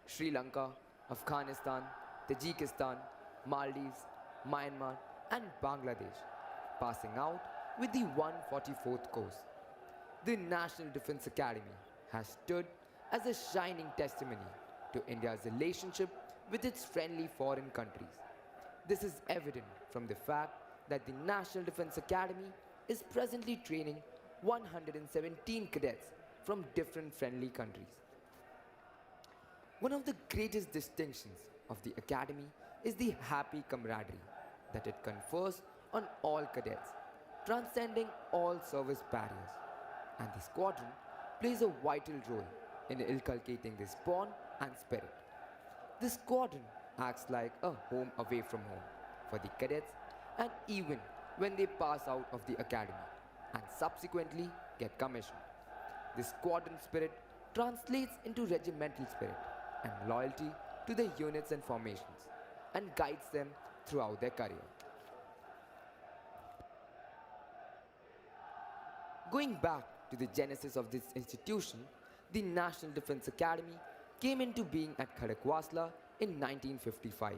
Sri Lanka, Afghanistan, Tajikistan, Maldives, Myanmar, and Bangladesh, passing out with the 144th course. The National Defence Academy has stood as a shining testimony to India's relationship with its friendly foreign countries. This is evident from the fact that the National Defence Academy is presently training 117 cadets from different friendly countries. One of the greatest distinctions of the Academy is the happy camaraderie that it confers on all cadets, transcending all service barriers. And the squadron plays a vital role in inculcating this bond and spirit. The squadron acts like a home away from home for the cadets, and even when they pass out of the academy and subsequently get commissioned. The squadron spirit translates into regimental spirit and loyalty to the units and formations and guides them throughout their career. Going back to the genesis of this institution, the National Defence Academy came into being at Khetrapal in 1955.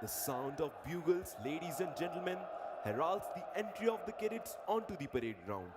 The sound of bugles, ladies and gentlemen, heralds the entry of the cadets onto the parade ground.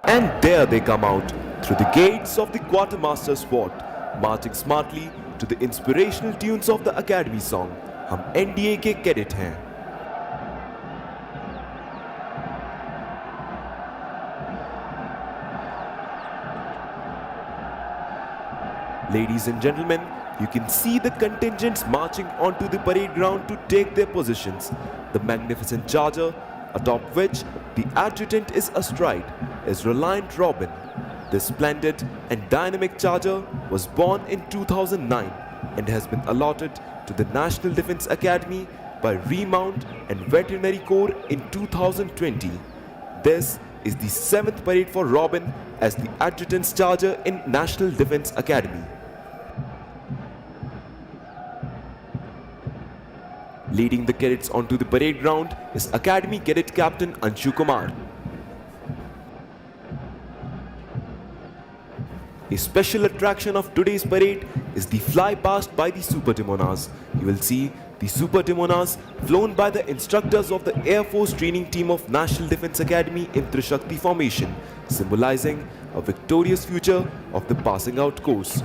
And there they come out through the gates of the quartermaster's fort, marching smartly to the inspirational tunes of the Academy song, हम NDA के cadet हैं. Ladies and gentlemen, you can see the contingents marching onto the parade ground to take their positions. The magnificent charger, atop which the adjutant is astride, is Reliant Robin. This splendid and dynamic charger was born in 2009 and has been allotted to the National Defence Academy by Remount and Veterinary Corps in 2020. This is the 7th parade for Robin as the adjutant's charger in National Defence Academy. Leading the cadets onto the parade ground is Academy Cadet Captain Anshu Kumar. A special attraction of today's parade is the fly past by the Super Timonas. You will see the Super Timonas flown by the instructors of the Air Force training team of National Defence Academy in Trishakti formation, symbolizing a victorious future of the passing out course.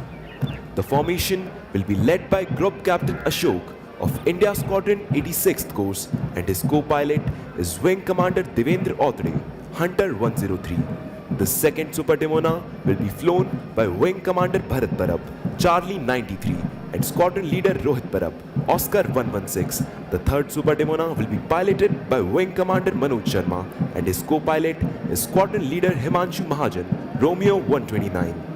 The formation will be led by Group Captain Ashok of India Squadron 86th Course, and his co-pilot is Wing Commander Devendra Autare, Hunter 103. The second Super Timona will be flown by Wing Commander Bharat Parab, Charlie 93, and Squadron Leader Rohit Parab, Oscar 116. The third Super Timona will be piloted by Wing Commander Manoj Sharma, and his co-pilot is Squadron Leader Himanshu Mahajan, Romeo 129.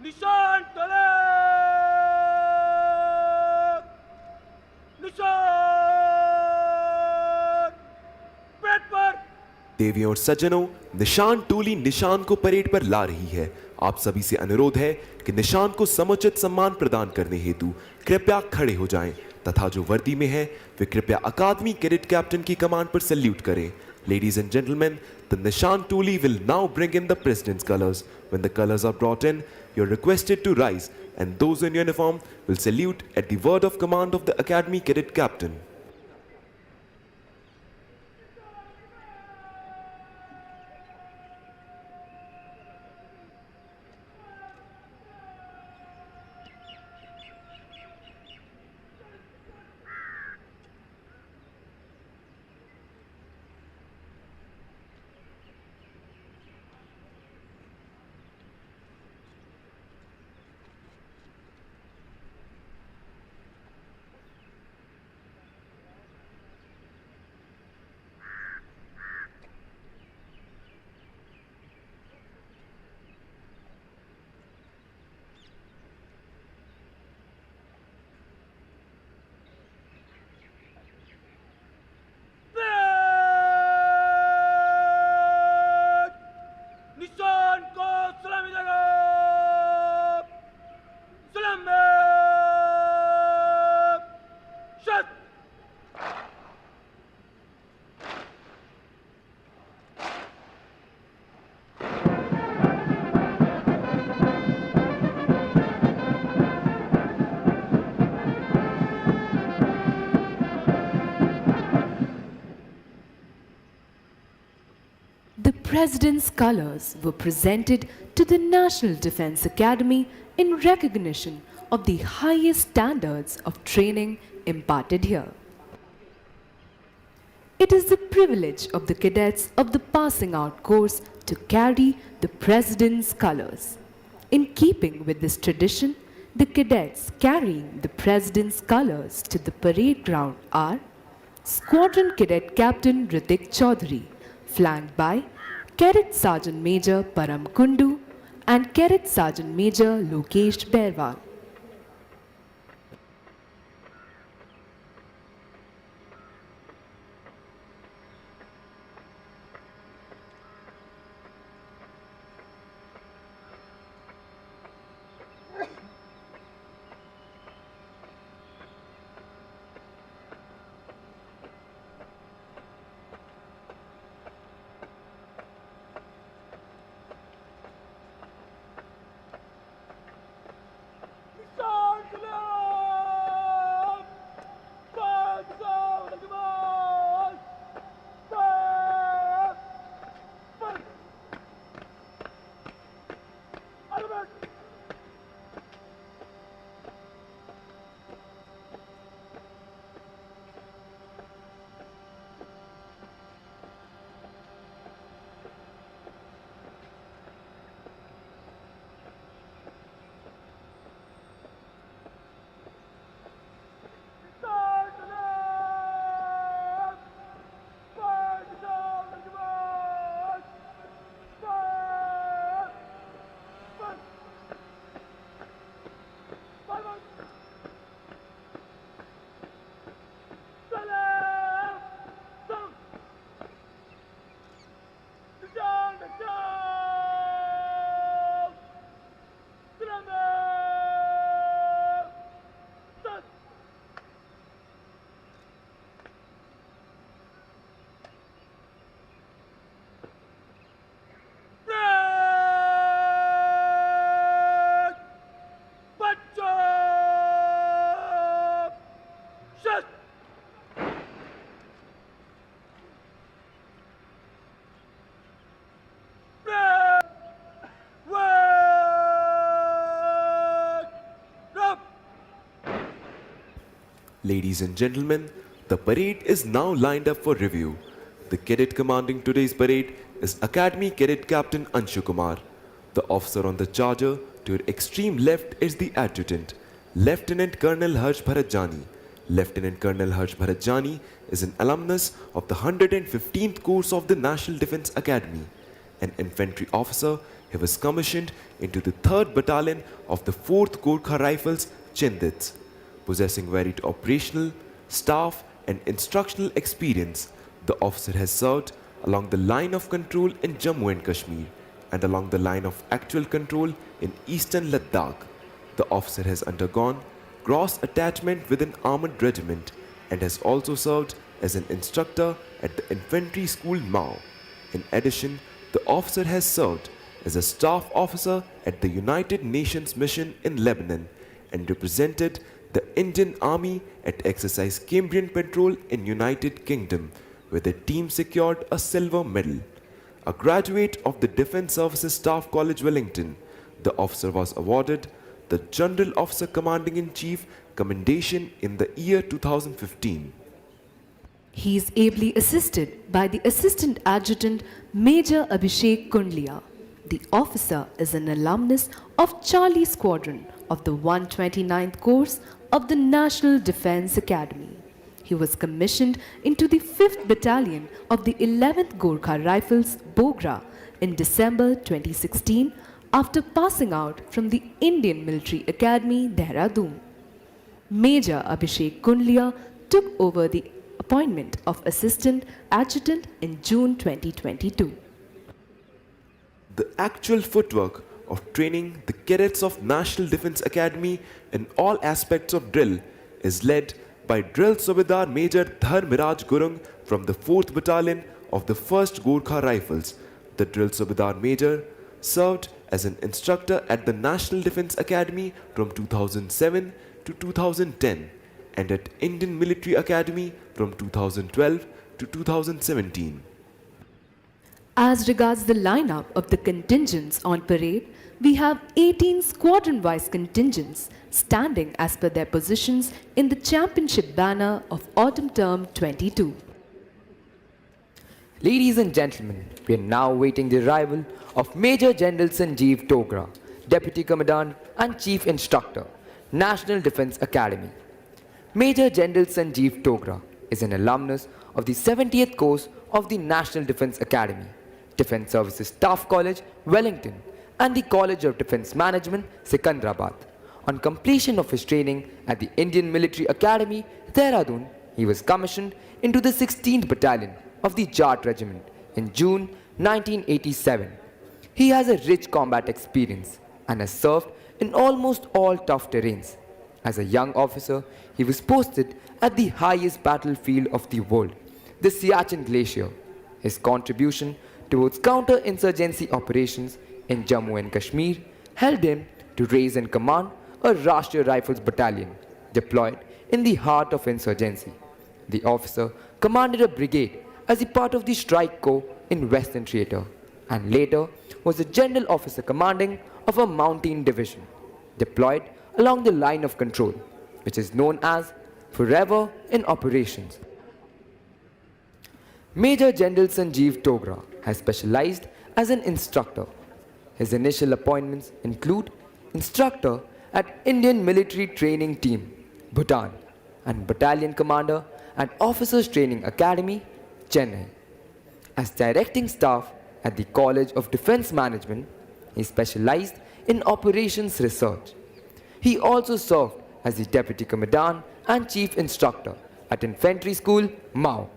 निशान तले निशान पेट पर देवियों और सज्जनों, निशान टोली निशान को परेड पर ला रही है। आप सभी से अनुरोध है कि निशान को समुचित सम्मान प्रदान करने हेतु कृपया खड़े हो जाएं तथा जो वर्दी में है वे कृपया अकादमी कैडेट कैप्टन की कमांड पर सैल्यूट करें। Ladies and gentlemen, the Nishan Tuli will now bring in the President's colors. When the colors are brought in, you're requested to rise, and those in uniform will salute at the word of command of the Academy Cadet Captain. निशान को सलामी देगा सलाम शत The President's colors were presented to the National Defence Academy in recognition of the highest standards of training imparted here. It is the privilege of the cadets of the passing out course to carry the President's colors. In keeping with this tradition, the cadets carrying the President's colors to the parade ground are Squadron Cadet Captain Ritik Chaudhary, flanked by Cadet Sergeant Major Param Kundu and Cadet Sergeant Major Lokesh Berwal. Ladies and gentlemen, the parade is now lined up for review. The cadet commanding today's parade is Academy Cadet Captain Anshu Kumar. The officer on the charger to your extreme left is the adjutant, Lieutenant Colonel Harsh Bharatjani. Lieutenant Colonel Harsh Bharatjani is an alumnus of the 115th course of the National Defence Academy. An infantry officer, he was commissioned into the 3rd Battalion of the 4th Gorkha Rifles, Chindits. Possessing varied operational, staff and instructional experience, the officer has served along the line of control in Jammu and Kashmir and along the line of actual control in eastern Ladakh. The officer has undergone cross attachment with an armored regiment and has also served as an instructor at the infantry school Mao. In addition, the officer has served as a staff officer at the United Nations mission in Lebanon and represented the Indian Army at exercise Cambrian Patrol in United Kingdom, where the team secured a silver medal. A graduate of the Defence Services Staff College Wellington, the officer was awarded the General Officer Commanding-in-Chief Commendation in the year 2015. He is ably assisted by the Assistant Adjutant Major Abhishek Kundlia. The officer is an alumnus of Charlie Squadron of the 129th Course of the National Defence Academy. He was commissioned into the 5th Battalion of the 11th Gorkha Rifles, Bogra, in December 2016 after passing out from the Indian Military Academy, Dehradun. Major Abhishek Kundlia took over the appointment of Assistant Adjutant in June 2022. The actual footwork of training the cadets of National Defence Academy in all aspects of drill is led by Drill Subedar Major Dharmiraj Gurung from the 4th Battalion of the 1st Gorkha Rifles. The Drill Subedar Major served as an instructor at the National Defence Academy from 2007 to 2010 and at Indian Military Academy from 2012 to 2017. As regards the lineup of the contingents on parade, we have 18 squadron-wise contingents standing as per their positions in the championship banner of Autumn Term 22. Ladies and gentlemen, we are now waiting the arrival of Major General Sanjeev Togra, Deputy Commandant and Chief Instructor, National Defence Academy. Major General Sanjeev Togra is an alumnus of the 70th course of the National Defence Academy, Defence Services Staff College, Wellington, and the College of Defence Management, Secunderabad. On completion of his training at the Indian Military Academy, Dehradun, he was commissioned into the 16th Battalion of the Jat Regiment in June 1987. He has a rich combat experience and has served in almost all tough terrains. As a young officer, he was posted at the highest battlefield of the world, the Siachen Glacier. His contribution towards counter-insurgency operations in Jammu and Kashmir helped him to raise and command a Rashtriya Rifles battalion deployed in the heart of insurgency. The officer commanded a brigade as a part of the Strike Corps in Western Theatre and later was the general officer commanding of a mountain division deployed along the line of control, which is known as Forever in Operations. Major General Sanjeev Togra has specialized as an instructor. His initial appointments include instructor at Indian Military Training Team, Bhutan, and Battalion Commander at Officers Training Academy, Chennai. As directing staff at the College of Defence Management, he specialized in operations research. He also served as the Deputy Commandant and Chief Instructor at Infantry School, Mao.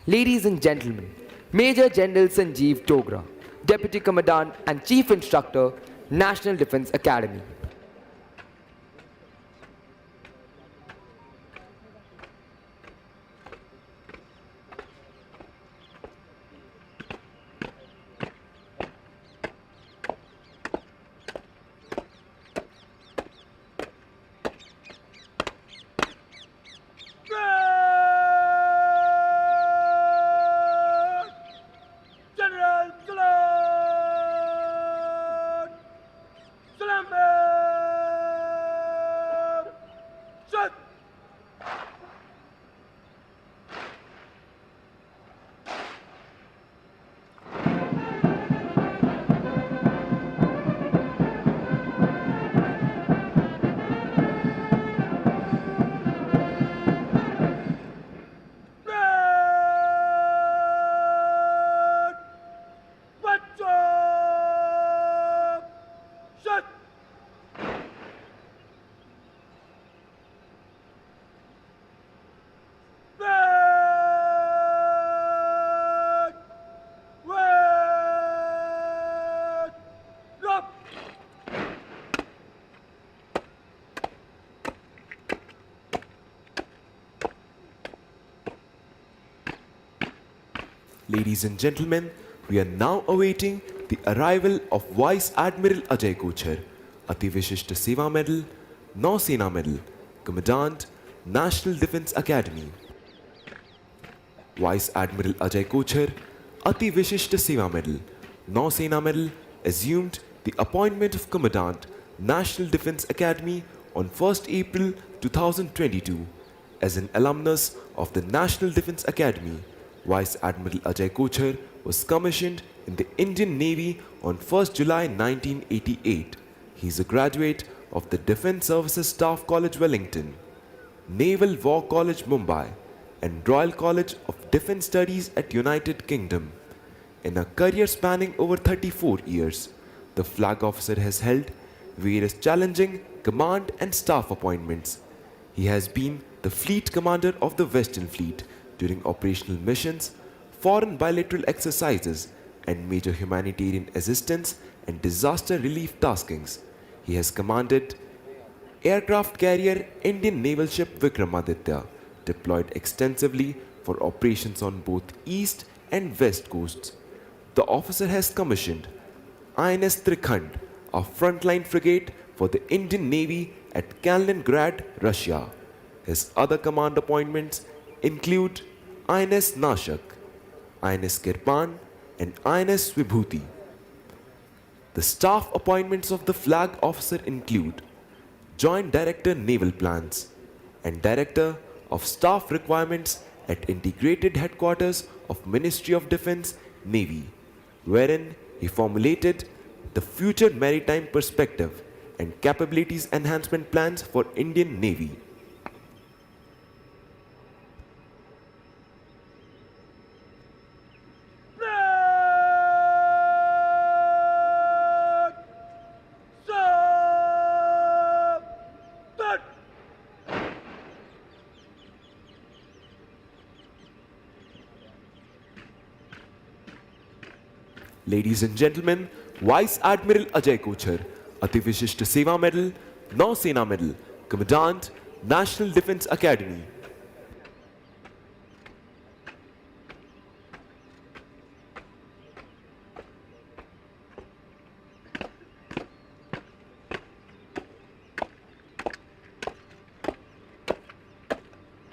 Ladies and gentlemen, Major General Sanjeev Togra, Deputy Commandant and Chief Instructor, National Defence Academy. Ladies and gentlemen, we are now awaiting the arrival of Vice Admiral Ajay Kochhar, Ati Vishishta Seva Medal, Nausena Medal, Commandant, National Defence Academy. Vice Admiral Ajay Kochhar, Ati Vishishta Seva Medal, Nausena Medal, assumed the appointment of Commandant, National Defence Academy on 1st April 2022. As an alumnus of the National Defence Academy, Vice Admiral Ajay Kochhar was commissioned in the Indian Navy on 1st July 1988. He is a graduate of the Defence Services Staff College Wellington, Naval War College Mumbai, and Royal College of Defence Studies at United Kingdom. In a career spanning over 34 years, the flag officer has held various challenging command and staff appointments. He has been the Fleet Commander of the Western Fleet during operational missions, foreign bilateral exercises, and major humanitarian assistance and disaster relief taskings. He has commanded aircraft carrier Indian naval ship Vikramaditya, deployed extensively for operations on both east and west coasts. The officer has commissioned INS Trikhand, a frontline frigate for the Indian Navy at Kaliningrad, Russia. His other command appointments include INS Nashak, INS Kirpan, and INS Vibhuti. The staff appointments of the flag officer include Joint Director Naval Plans and Director of Staff Requirements at Integrated Headquarters of Ministry of Defence, Navy, wherein he formulated the future maritime perspective and capabilities enhancement plans for Indian Navy. Flag! Salute! Ladies and gentlemen, Vice Admiral Ajay Kochhar, Ati Vishishta Seva Medal, Nausena Medal, Commandant, National Defence Academy.